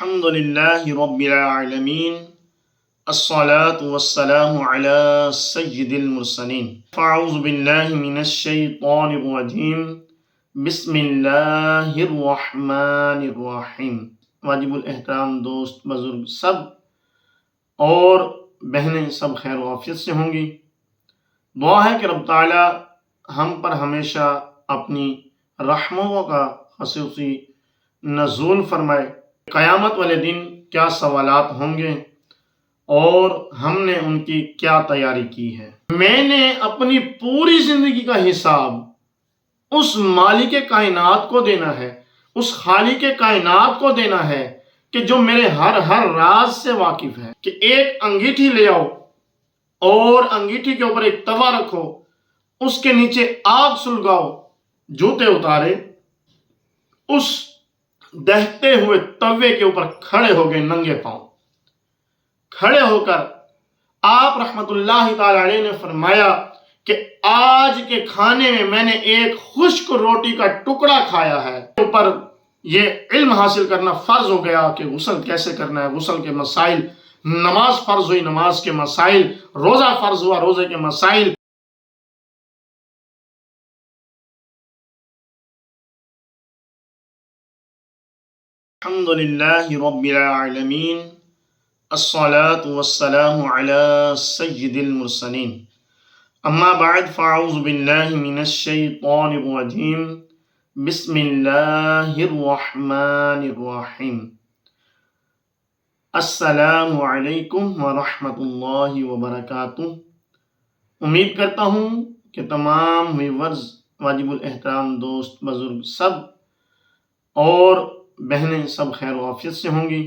الحمد لله رب العالمين الصلاة والسلام على سيد المرسلين فأعوذ بالله من الشيطان الرجيم بسم اللہ الرحمن الرحیم۔ واجب الاحترام دوست بزرگ سب اور بہنیں سب خیر و عافیت سے ہوں گی۔ دعا ہے کہ رب تعالی ہم پر ہمیشہ اپنی رحمتوں کا خصوصی نزول فرمائے۔ قیامت والے دن کیا سوالات ہوں گے اور ہم نے ان کی کیا تیاری کی ہے۔ میں نے اپنی پوری زندگی کا حساب اس مالک کائنات کو دینا ہے، اس خالق کائنات کو دینا ہے کہ جو میرے ہر راز سے واقف ہے۔ کہ ایک انگیٹھی لے آؤ اور انگیٹھی کے اوپر ایک توا رکھو، اس کے نیچے آگ سلگاؤ، جوتے اتارے، اس دہتے ہوئے توے کے اوپر کھڑے ہو گئے ننگے پاؤں۔ کھڑے ہو کر آپ رحمت اللہ تعالی علیہ نے فرمایا کہ آج کے کھانے میں نے ایک خشک روٹی کا ٹکڑا کھایا ہے۔ اوپر یہ علم حاصل کرنا فرض ہو گیا کہ غسل کیسے کرنا ہے، غسل کے مسائل، نماز فرض ہوئی، نماز کے مسائل، روزہ فرض ہوا، روزے کے مسائل۔ الحمد لله رب العالمين الصلاة والسلام على سيد المرسلين اما بعد فاعوذ بالله من الشيطان الرجيم بسم الله الرحمن الرحيم۔ السلام علیکم ورحمۃ اللہ وبرکاتہ۔ امید کرتا ہوں کہ تمام ویورز واجب الاحترام دوست بزرگ سب اور بہنیں سب خیر و عافیت سے ہوں گی۔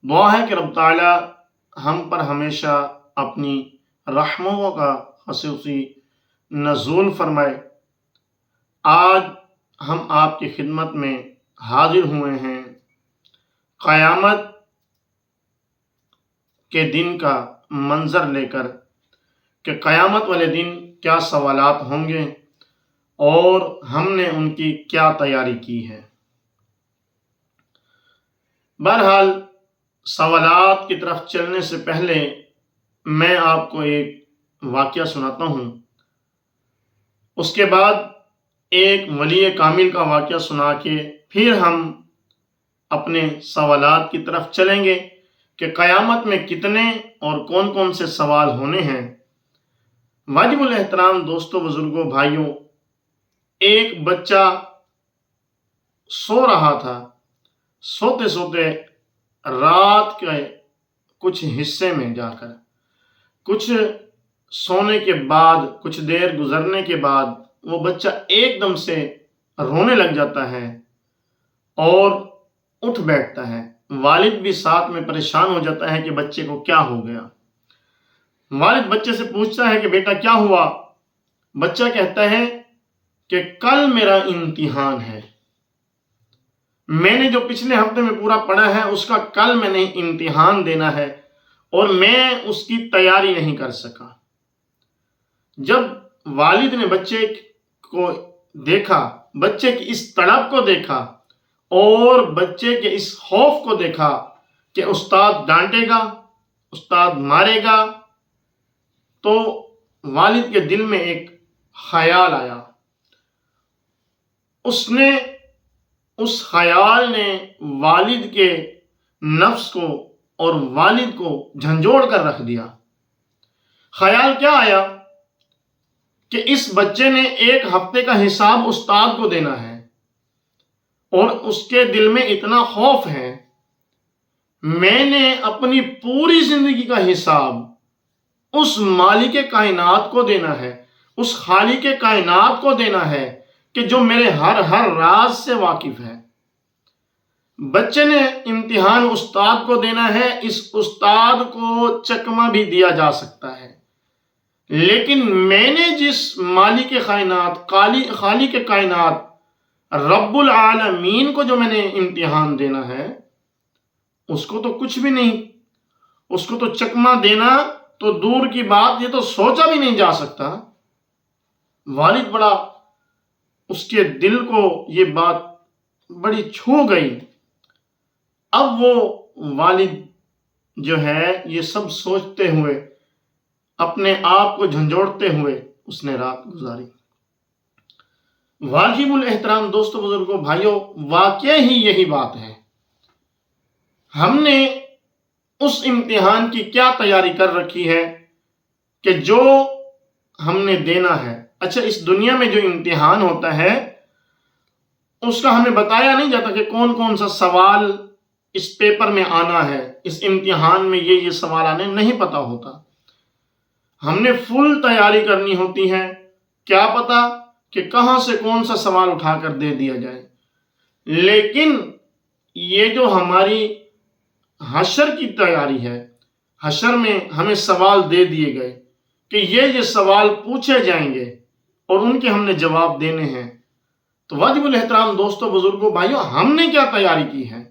دعا ہے کہ رب تعالی ہم پر ہمیشہ اپنی رحمتوں کا خصوصی نزول فرمائے۔ آج ہم آپ کی خدمت میں حاضر ہوئے ہیں قیامت کے دن کا منظر لے کر کہ قیامت والے دن کیا سوالات ہوں گے اور ہم نے ان کی کیا تیاری کی ہے۔ بہرحال سوالات کی طرف چلنے سے پہلے میں آپ کو ایک واقعہ سناتا ہوں، اس کے بعد ایک ولی کامل کا واقعہ سنا کے پھر ہم اپنے سوالات کی طرف چلیں گے کہ قیامت میں کتنے اور کون کون سے سوال ہونے ہیں۔ واجب الاحترام دوستوں بزرگوں بھائیوں، ایک بچہ سو رہا تھا، سوتے سوتے رات کے کچھ حصے میں جا کر کچھ سونے کے بعد کچھ دیر گزرنے کے بعد وہ بچہ ایک دم سے رونے لگ جاتا ہے اور اٹھ بیٹھتا ہے۔ والد بھی ساتھ میں پریشان ہو جاتا ہے کہ بچے کو کیا ہو گیا۔ والد بچے سے پوچھتا ہے کہ بیٹا کیا ہوا؟ بچہ کہتا ہے کہ کل میرا امتحان ہے، میں نے جو پچھلے ہفتے میں پورا پڑھا ہے اس کا کل میں نے امتحان دینا ہے اور میں اس کی تیاری نہیں کر سکا۔ جب والد نے بچے کو دیکھا، بچے کی اس تڑپ کو دیکھا اور بچے کے اس خوف کو دیکھا کہ استاد ڈانٹے گا، استاد مارے گا، تو والد کے دل میں ایک خیال آیا۔ اس خیال نے والد کے نفس کو اور والد کو جھنجھوڑ کر رکھ دیا۔ خیال کیا آیا کہ اس بچے نے ایک ہفتے کا حساب استاد کو دینا ہے اور اس کے دل میں اتنا خوف ہے، میں نے اپنی پوری زندگی کا حساب اس مالک کائنات کو دینا ہے، اس خالق کائنات کو دینا ہے کہ جو میرے ہر راز سے واقف ہے۔ بچے نے امتحان استاد کو دینا ہے، اس استاد کو چکمہ بھی دیا جا سکتا ہے، لیکن میں نے جس مالک کائنات، خالق کائنات رب العالمین کو جو میں نے امتحان دینا ہے، اس کو تو کچھ بھی نہیں، اس کو تو چکمہ دینا تو دور کی بات، یہ تو سوچا بھی نہیں جا سکتا۔ والد بڑا، اس کے دل کو یہ بات بڑی چھو گئی اب وہ والد جو ہے یہ سب سوچتے ہوئے، اپنے آپ کو جھنجھوڑتے ہوئے اس نے رات گزاری۔ واجب الاحترام دوستو، بزرگوں، بھائیوں، واقع ہی یہی بات ہے۔ ہم نے اس امتحان کی کیا تیاری کر رکھی ہے کہ جو ہم نے دینا ہے۔ اچھا، اس دنیا میں جو امتحان ہوتا ہے اس کا ہمیں بتایا نہیں جاتا کہ کون کون سا سوال اس پیپر میں آنا ہے، اس امتحان میں یہ سوال آنے نہیں پتا ہوتا۔ ہم نے فل تیاری کرنی ہوتی ہے، کیا پتا کہ کہاں سے کون سا سوال اٹھا کر دے دیا جائے۔ لیکن یہ جو ہماری حشر کی تیاری ہے، حشر میں ہمیں سوال دے دیے گئے کہ یہ سوال پوچھے جائیں گے اور ان کے ہم نے جواب دینے ہیں۔ تو واجب الاحترام دوستو، بزرگوں، بھائیوں، ہم نے کیا تیاری کی ہے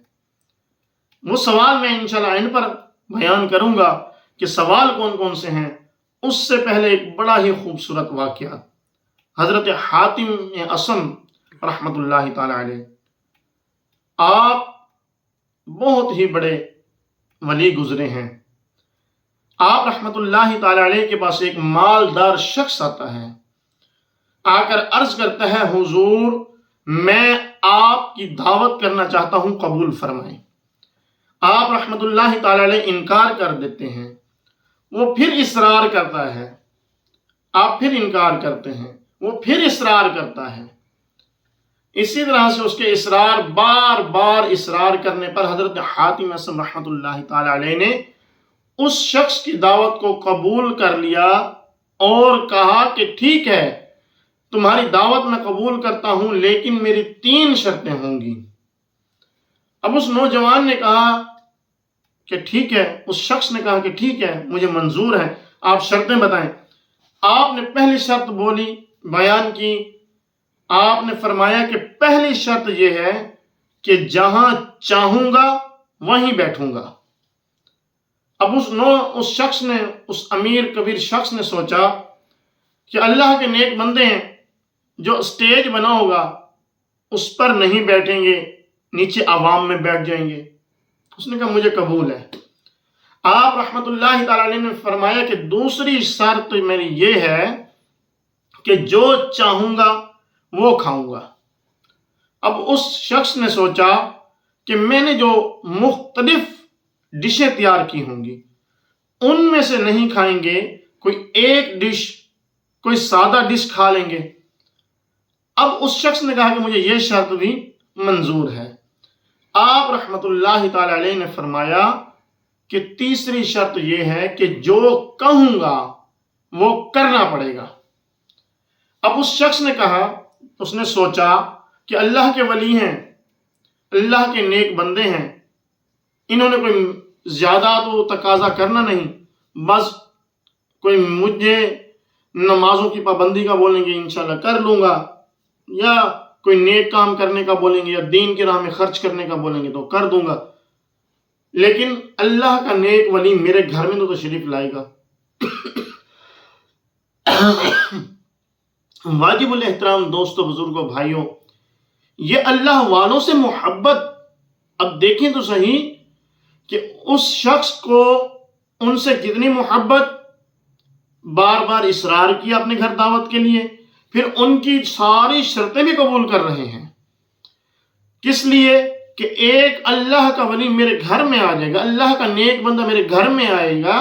وہ سوال میں انشاءاللہ ان پر بیان کروں گا کہ سوال کون کون سے ہیں۔ اس سے پہلے ایک بڑا ہی خوبصورت واقعہ، حضرت حاتم اصم رحمت اللہ تعالی علیہ، آپ بہت ہی بڑے ولی گزرے ہیں۔ آپ رحمت اللہ تعالی علیہ کے پاس ایک مالدار شخص آتا ہے، آ کر عرض کرتا ہے، حضور میں آپ کی دعوت کرنا چاہتا ہوں، قبول فرمائیں۔ آپ رحمت اللہ تعالی علیہ انکار کر دیتے ہیں، وہ پھر اصرار کرتا ہے، آپ پھر انکار کرتے ہیں، وہ پھر اصرار کرتا ہے۔ اسی طرح سے اس کے اصرار، بار بار اصرار کرنے پر حضرت حاتم اصم رحمت اللہ تعالی علیہ نے اس شخص کی دعوت کو قبول کر لیا اور کہا کہ ٹھیک ہے، تمہاری دعوت میں قبول کرتا ہوں، لیکن میری 3 شرطیں ہوں گی۔ اب اس نوجوان نے کہا کہ ٹھیک ہے، اس شخص نے کہا کہ ٹھیک ہے، مجھے منظور ہے، آپ شرطیں بتائیں۔ آپ نے پہلی شرط بولی، بیان کی۔ آپ نے فرمایا کہ پہلی شرط یہ ہے کہ جہاں چاہوں گا وہیں بیٹھوں گا۔ اب اس شخص نے، اس امیر کبیر شخص نے سوچا کہ اللہ کے نیک بندے ہیں، جو سٹیج بنا ہوگا اس پر نہیں بیٹھیں گے، نیچے عوام میں بیٹھ جائیں گے۔ اس نے کہا مجھے قبول ہے۔ آپ رحمت اللہ تعالی علیہ نے فرمایا کہ دوسری شرط میری یہ ہے کہ جو چاہوں گا وہ کھاؤں گا۔ اب اس شخص نے سوچا کہ میں نے جو مختلف ڈشیں تیار کی ہوں گی ان میں سے نہیں کھائیں گے، کوئی ایک ڈش، کوئی سادہ ڈش کھا لیں گے۔ اب اس شخص نے کہا کہ مجھے یہ شرط بھی منظور ہے۔ آپ رحمت اللہ تعالی علیہ نے فرمایا کہ تیسری شرط یہ ہے کہ جو کہوں گا وہ کرنا پڑے گا۔ اب اس شخص نے کہا، اس نے سوچا کہ اللہ کے ولی ہیں، اللہ کے نیک بندے ہیں، انہوں نے کوئی زیادہ تو تقاضا کرنا نہیں، بس کوئی مجھے نمازوں کی پابندی کا بولیں گے انشاءاللہ کر لوں گا، یا کوئی نیک کام کرنے کا بولیں گے، یا دین کی راہ میں خرچ کرنے کا بولیں گے تو کر دوں گا، لیکن اللہ کا نیک ولی میرے گھر میں تو تشریف لائے گا۔ واجب الاحترام دوستو، بزرگوں، بھائیوں، یہ اللہ والوں سے محبت، اب دیکھیں تو صحیح کہ اس شخص کو ان سے کتنی محبت، بار بار اصرار کیا اپنے گھر دعوت کے لیے، پھر ان کی ساری شرطیں بھی قبول کر رہے ہیں۔ کس لیے؟ کہ ایک اللہ کا ولی میرے گھر میں آ جائے گا، اللہ کا نیک بندہ میرے گھر میں آئے گا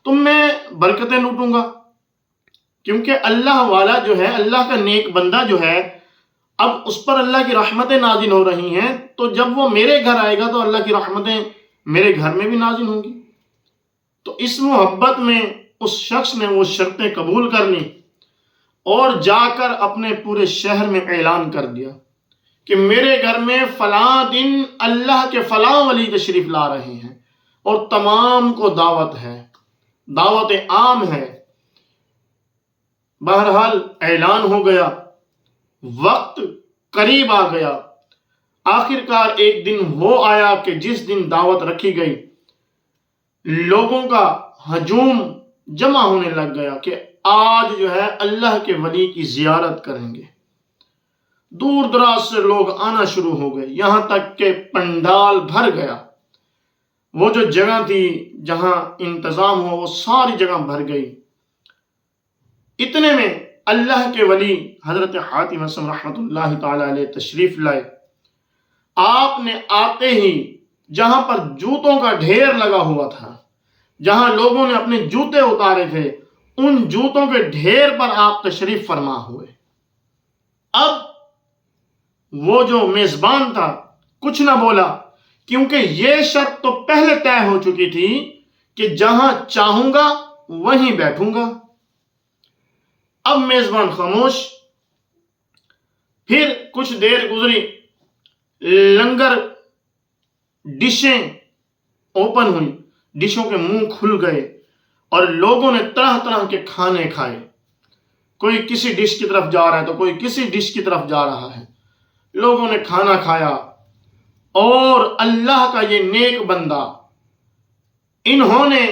تو میں برکتیں لوٹوں گا۔ کیونکہ اللہ والا جو ہے، اللہ کا نیک بندہ جو ہے، اب اس پر اللہ کی رحمتیں نازل ہو رہی ہیں، تو جب وہ میرے گھر آئے گا تو اللہ کی رحمتیں میرے گھر میں بھی نازل ہوں گی۔ تو اس محبت میں اس شخص نے وہ شرطیں قبول کر لیں اور جا کر اپنے پورے شہر میں اعلان کر دیا کہ میرے گھر میں فلاں دن اللہ کے فلاں ولی تشریف لا رہے ہیں اور تمام کو دعوت ہے، دعوت عام ہے۔ بہرحال اعلان ہو گیا، وقت قریب آ گیا۔ آخر کار ایک دن وہ آیا کہ جس دن دعوت رکھی گئی، لوگوں کا ہجوم جمع ہونے لگ گیا کہ آج جو ہے اللہ کے ولی کی زیارت کریں گے۔ دور دراز سے لوگ آنا شروع ہو گئے، یہاں تک کہ پنڈال بھر گیا۔ وہ جو جگہ تھی جہاں انتظام ہو وہ ساری جگہ بھر گئی۔ اتنے میں اللہ کے ولی حضرت حاتم اسم رحمۃ اللہ تعالی علیہ تشریف لائے۔ آپ نے آتے ہی جہاں پر جوتوں کا ڈھیر لگا ہوا تھا، جہاں لوگوں نے اپنے جوتے اتارے تھے، ان جوتوں کے ڈھیر پر آپ تشریف فرما ہوئے۔ اب وہ جو میزبان تھا کچھ نہ بولا، کیونکہ یہ شرط تو پہلے طے ہو چکی تھی کہ جہاں چاہوں گا وہیں بیٹھوں گا۔ اب میزبان خاموش۔ پھر کچھ دیر گزری، لنگر ڈشیں اوپن ہوئی، ڈشوں کے منہ کھل گئے اور لوگوں نے طرح طرح کے کھانے کھائے۔ کوئی کسی ڈش کی طرف جا رہا ہے تو کوئی کسی ڈش کی طرف جا رہا ہے۔ لوگوں نے کھانا کھایا اور اللہ کا یہ نیک بندہ، انہوں نے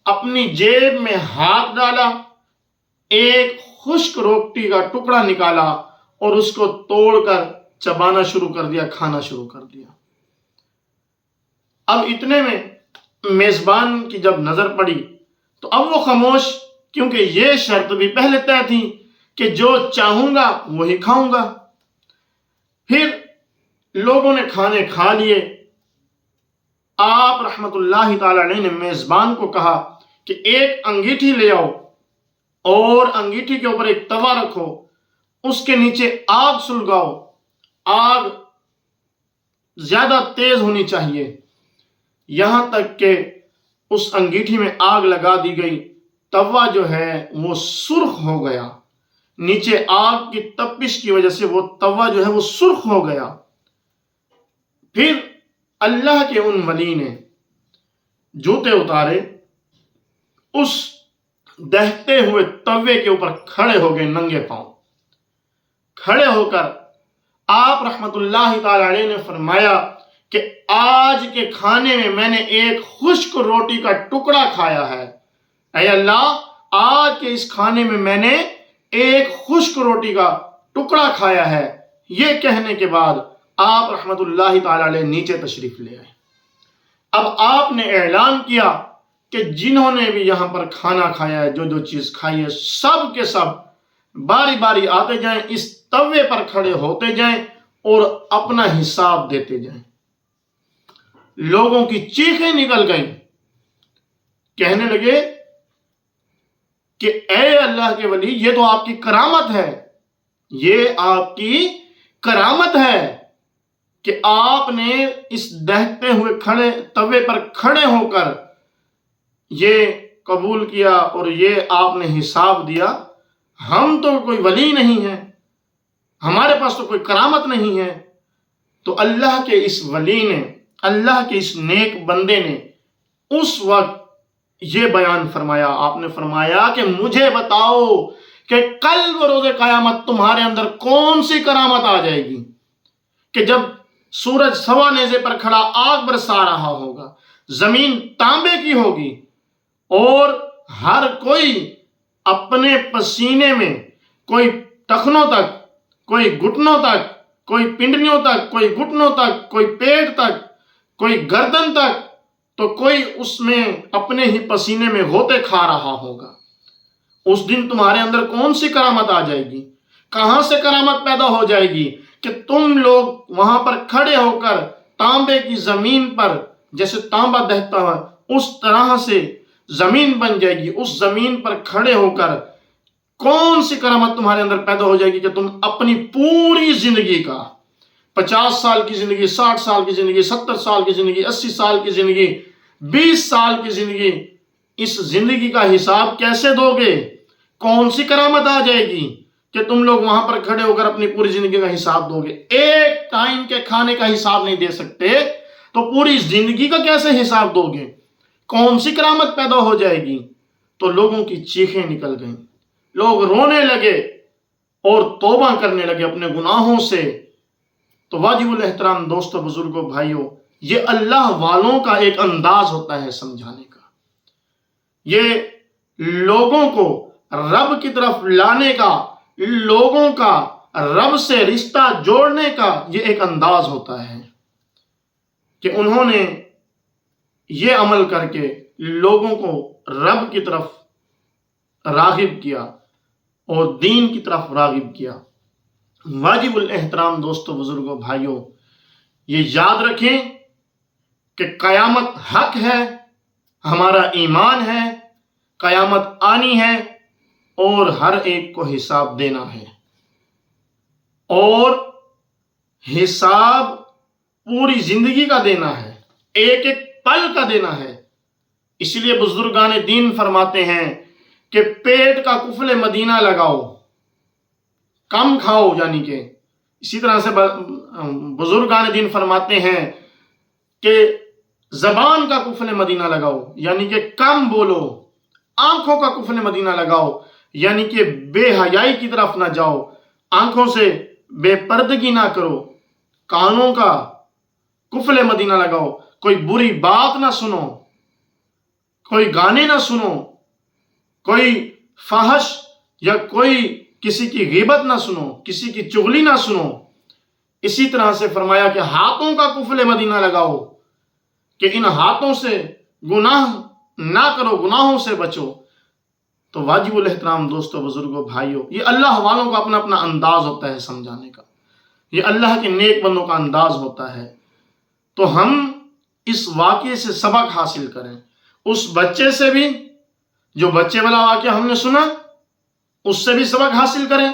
اپنی جیب میں ہاتھ ڈالا، ایک خشک روٹی کا ٹکڑا نکالا اور اس کو توڑ کر چبانا شروع کر دیا، کھانا شروع کر دیا۔ اب اتنے میں میزبان کی جب نظر پڑی تو اب وہ خاموش، کیونکہ یہ شرط بھی پہلے طے تھی کہ جو چاہوں گا وہی کھاؤں گا۔ پھر لوگوں نے کھانے کھا لیے۔ آپ رحمت اللہ تعالی علیہ نے میزبان کو کہا کہ ایک انگیٹھی لے آؤ اور انگیٹھی کے اوپر ایک توا رکھو، اس کے نیچے آگ سلگاؤ، آگ زیادہ تیز ہونی چاہیے، یہاں تک کہ اس انگیٹھی میں آگ لگا دی گئی۔ توا جو ہے وہ سرخ ہو گیا، نیچے آگ کی تپش کی وجہ سے وہ توا جو ہے وہ سرخ ہو گیا۔ پھر اللہ کے ان ولی نے جوتے اتارے، اس دہتے ہوئے توے کے اوپر کھڑے ہو گئے ننگے پاؤں۔ کھڑے ہو کر آپ رحمت اللہ تعالی علیہ نے فرمایا کہ آج کے کھانے میں نے ایک خشک روٹی کا ٹکڑا کھایا ہے۔ اے اللہ، آج کے اس کھانے میں نے ایک خشک روٹی کا ٹکڑا کھایا ہے۔ یہ کہنے کے بعد آپ رحمت اللہ تعالی علیہ نیچے تشریف لے آئے۔ اب آپ نے اعلان کیا کہ جنہوں نے بھی یہاں پر کھانا کھایا ہے، جو جو چیز کھائی ہے، سب کے سب باری باری آتے جائیں، اس توے پر کھڑے ہوتے جائیں اور اپنا حساب دیتے جائیں۔ لوگوں کی چیخیں نکل گئیں، کہنے لگے کہ اے اللہ کے ولی، یہ تو آپ کی کرامت ہے، یہ آپ کی کرامت ہے کہ آپ نے اس دہتے ہوئے کھڑے توے پر کھڑے ہو کر یہ قبول کیا اور یہ آپ نے حساب دیا۔ ہم تو کوئی ولی نہیں ہیں، ہمارے پاس تو کوئی کرامت نہیں ہے۔ تو اللہ کے اس ولی نے، اللہ کے اس نیک بندے نے اس وقت یہ بیان فرمایا، آپ نے فرمایا کہ مجھے بتاؤ کہ کل بروز قیامت تمہارے اندر کون سی کرامت آ جائے گی کہ جب سورج سوا نیزے پر کھڑا آگ برسا رہا ہوگا، زمین تانبے کی ہوگی اور ہر کوئی اپنے پسینے میں، کوئی ٹخنوں تک، کوئی گھٹنوں تک، کوئی پنڈلیوں تک، کوئی گھٹنوں تک، کوئی پیٹ تک، کوئی گردن تک، تو کوئی اس میں اپنے ہی پسینے میں غوطے کھا رہا ہوگا۔ اس دن تمہارے اندر کون سی کرامت آ جائے گی؟ کہاں سے کرامت پیدا ہو جائے گی کہ تم لوگ وہاں پر کھڑے ہو کر تانبے کی زمین پر، جیسے تانبا دہتا ہے اس طرح سے زمین بن جائے گی، اس زمین پر کھڑے ہو کر کون سی کرامت تمہارے اندر پیدا ہو جائے گی کہ تم اپنی پوری زندگی کا، 50 سال کی زندگی، 60 سال کی زندگی، 70 سال کی زندگی، 80 سال کی زندگی، 20 سال کی زندگی، اس زندگی کا حساب کیسے دو گے؟ کون سی کرامت آ جائے گی کہ تم لوگ وہاں پر کھڑے ہو کر اپنی پوری زندگی کا حساب دو گے؟ ایک ٹائم کے کھانے کا حساب نہیں دے سکتے تو پوری زندگی کا کیسے حساب دو گے؟ کون سی کرامت پیدا ہو جائے گی؟ تو لوگوں کی چیخیں نکل گئیں، لوگ رونے لگے اور توبہ کرنے لگے اپنے گناہوں سے۔ تو واجب الاحترام دوستو، بزرگوں، بھائیوں، یہ اللہ والوں کا ایک انداز ہوتا ہے سمجھانے کا، یہ لوگوں کو رب کی طرف لانے کا، لوگوں کا رب سے رشتہ جوڑنے کا یہ ایک انداز ہوتا ہے کہ انہوں نے یہ عمل کر کے لوگوں کو رب کی طرف راغب کیا اور دین کی طرف راغب کیا۔ واجب الاحترام دوستو، بزرگوں، بھائیوں، یہ یاد رکھیں کہ قیامت حق ہے، ہمارا ایمان ہے، قیامت آنی ہے اور ہر ایک کو حساب دینا ہے، اور حساب پوری زندگی کا دینا ہے، ایک ایک پل کا دینا ہے۔ اس لیے بزرگان دین فرماتے ہیں کہ پیٹ کا قفل مدینہ لگاؤ، کم کھاؤ، یعنی کہ اسی طرح سے بزرگان دین فرماتے ہیں کہ زبان کا قفل مدینہ لگاؤ، یعنی کہ کم بولو، آنکھوں کا قفل مدینہ لگاؤ، یعنی کہ بے حیائی کی طرف نہ جاؤ، آنکھوں سے بے پردگی نہ کرو، کانوں کا قفل مدینہ لگاؤ، کوئی بری بات نہ سنو، کوئی گانے نہ سنو، کوئی فحش یا کوئی کسی کی غیبت نہ سنو، کسی کی چغلی نہ سنو۔ اسی طرح سے فرمایا کہ ہاتھوں کا قفل مدینہ لگاؤ، کہ ان ہاتھوں سے گناہ نہ کرو، گناہوں سے بچو۔ تو واجب الاحترام دوستو، بزرگوں، بھائیوں، یہ اللہ والوں کا اپنا اپنا انداز ہوتا ہے سمجھانے کا، یہ اللہ کے نیک بندوں کا انداز ہوتا ہے۔ تو ہم اس واقعے سے سبق حاصل کریں، اس بچے سے بھی، جو بچے والا واقعہ ہم نے سنا، اس سے بھی سبق حاصل کریں،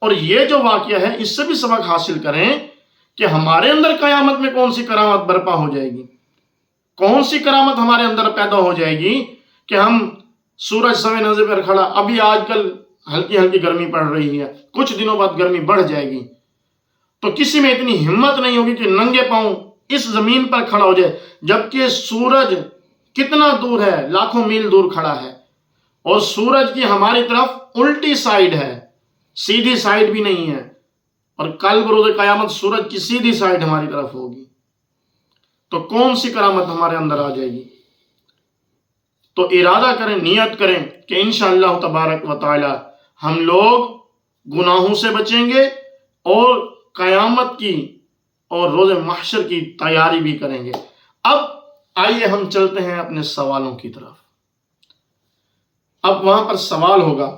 اور یہ جو واقعہ ہے اس سے بھی سبق حاصل کریں کہ ہمارے اندر قیامت میں کون سی کرامت برپا ہو جائے گی، کون سی کرامت ہمارے اندر پیدا ہو جائے گی کہ ہم سورج سوے نظر پر کھڑا، ابھی آج کل ہلکی ہلکی گرمی پڑ رہی ہے، کچھ دنوں بعد گرمی بڑھ جائے گی، تو کسی میں اتنی ہمت نہیں ہوگی کہ ننگے پاؤں اس زمین پر کھڑا ہو جائے، جبکہ سورج کتنا دور ہے، لاکھوں میل دور کھڑا ہے، اور سورج کی ہماری طرف الٹی سائیڈ ہے، سیدھی سائیڈ بھی نہیں ہے، اور کل بروز قیامت سورج کی سیدھی سائیڈ ہماری طرف ہوگی، تو کون سی کرامت ہمارے اندر آ جائے گی؟ تو ارادہ کریں، نیت کریں کہ انشاءاللہ تبارک و تعالی ہم لوگ گناہوں سے بچیں گے اور قیامت کی اور روز محشر کی تیاری بھی کریں گے۔ اب آئیے ہم چلتے ہیں اپنے سوالوں کی طرف۔ اب وہاں پر سوال ہوگا،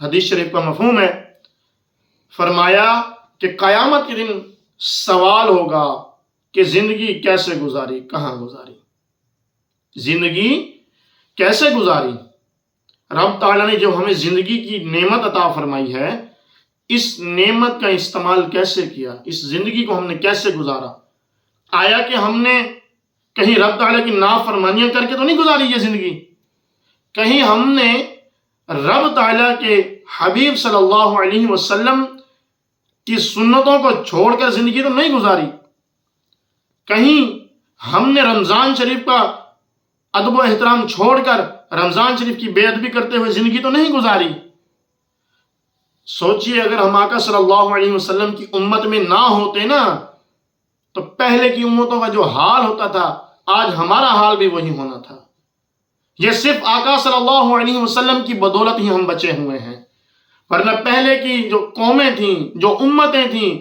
حدیث شریف کا مفہوم ہے، فرمایا کہ قیامت کے دن سوال ہوگا کہ زندگی کیسے گزاری، کہاں گزاری، زندگی کیسے گزاری۔ رب تعالیٰ نے جو ہمیں زندگی کی نعمت عطا فرمائی ہے، اس نعمت کا استعمال کیسے کیا، اس زندگی کو ہم نے کیسے گزارا؟ آیا کہ ہم نے کہیں رب تعالیٰ کی نافرمانیاں کر کے تو نہیں گزاری یہ زندگی؟ کہیں ہم نے رب تعالیٰ کے حبیب صلی اللہ علیہ وسلم کی سنتوں کو چھوڑ کر زندگی تو نہیں گزاری؟ کہیں ہم نے رمضان شریف کا ادب و احترام چھوڑ کر رمضان شریف کی بے ادبی کرتے ہوئے زندگی تو نہیں گزاری؟ سوچئے اگر ہم آقا صلی اللہ علیہ وسلم کی امت میں نہ ہوتے نا، تو پہلے کی امتوں کا جو حال ہوتا تھا آج ہمارا حال بھی وہی ہونا تھا۔ یہ صرف آقا صلی اللہ علیہ وسلم کی بدولت ہی ہم بچے ہوئے ہیں، ورنہ پہلے کی جو قومیں تھیں، جو امتیں تھیں،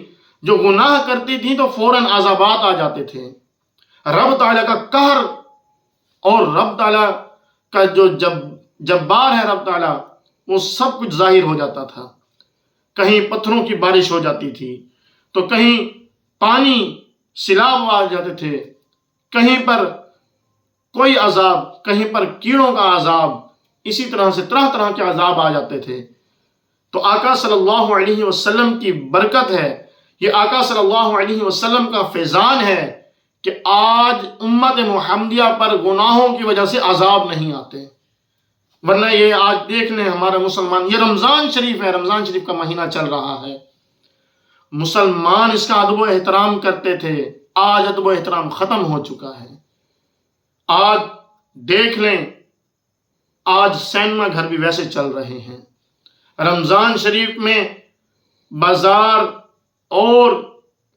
جو گناہ کرتی تھیں تو فوراً عذابات آ جاتے تھے، رب تعالیٰ کا قہر اور رب تعالیٰ کا جو جبار ہے رب تعالیٰ، وہ سب کچھ ظاہر ہو جاتا تھا۔ کہیں پتھروں کی بارش ہو جاتی تھی، تو کہیں پانی سیلاب آ جاتے تھے، کہیں پر کوئی عذاب، کہیں پر کیڑوں کا عذاب، اسی طرح سے طرح طرح کے عذاب آ جاتے تھے۔ تو آقا صلی اللہ علیہ وسلم کی برکت ہے، یہ آقا صلی اللہ علیہ وسلم کا فیضان ہے کہ آج امت محمدیہ پر گناہوں کی وجہ سے عذاب نہیں آتے، ورنہ یہ آج دیکھ لیں ہمارا مسلمان، یہ رمضان شریف ہے، رمضان شریف کا مہینہ چل رہا ہے، مسلمان اس کا ادب و احترام کرتے تھے، آج ادب و احترام ختم ہو چکا ہے۔ آج دیکھ لیں، آج سینما گھر بھی ویسے چل رہے ہیں، رمضان شریف میں بازار اور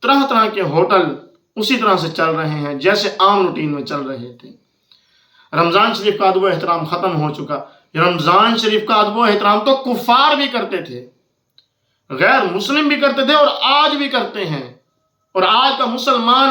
طرح طرح کے ہوٹل اسی طرح سے چل رہے ہیں جیسے عام روٹین میں چل رہے تھے۔ رمضان شریف کا ادب و احترام ختم ہو چکا۔ رمضان شریف کا ادب و احترام تو کفار بھی کرتے تھے، غیر مسلم بھی کرتے تھے، اور آج بھی کرتے ہیں، اور آج کا مسلمان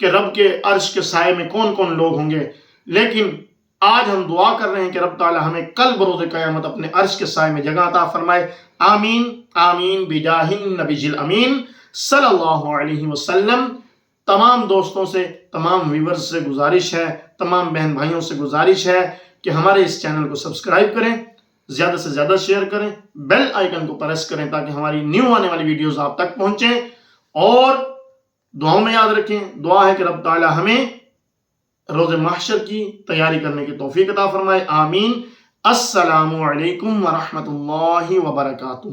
کہ رب کے عرش کے سائے میں کون کون لوگ ہوں گے، لیکن آج ہم دعا کر رہے ہیں کہ رب تعالی ہمیں کل بروز قیامت اپنے عرش کے سائے میں جگہ عطا فرمائے۔ آمین آمین بجاہ النبی الامین صلی اللہ علیہ وسلم۔ تمام دوستوں سے، تمام ویورز سے گزارش ہے، تمام بہن بھائیوں سے گزارش ہے کہ ہمارے اس چینل کو سبسکرائب کریں، زیادہ سے زیادہ شیئر کریں، بیل آئیکن کو پریس کریں تاکہ ہماری نیو آنے والی ویڈیوز آپ تک پہنچیں، اور دعاؤں میں یاد رکھیں، دعا ہے کہ رب تعالی ہمیں روز محشر کی تیاری کرنے کی توفیق عطا فرمائے۔ آمین۔ السلام علیکم ورحمۃ اللہ وبرکاتہ۔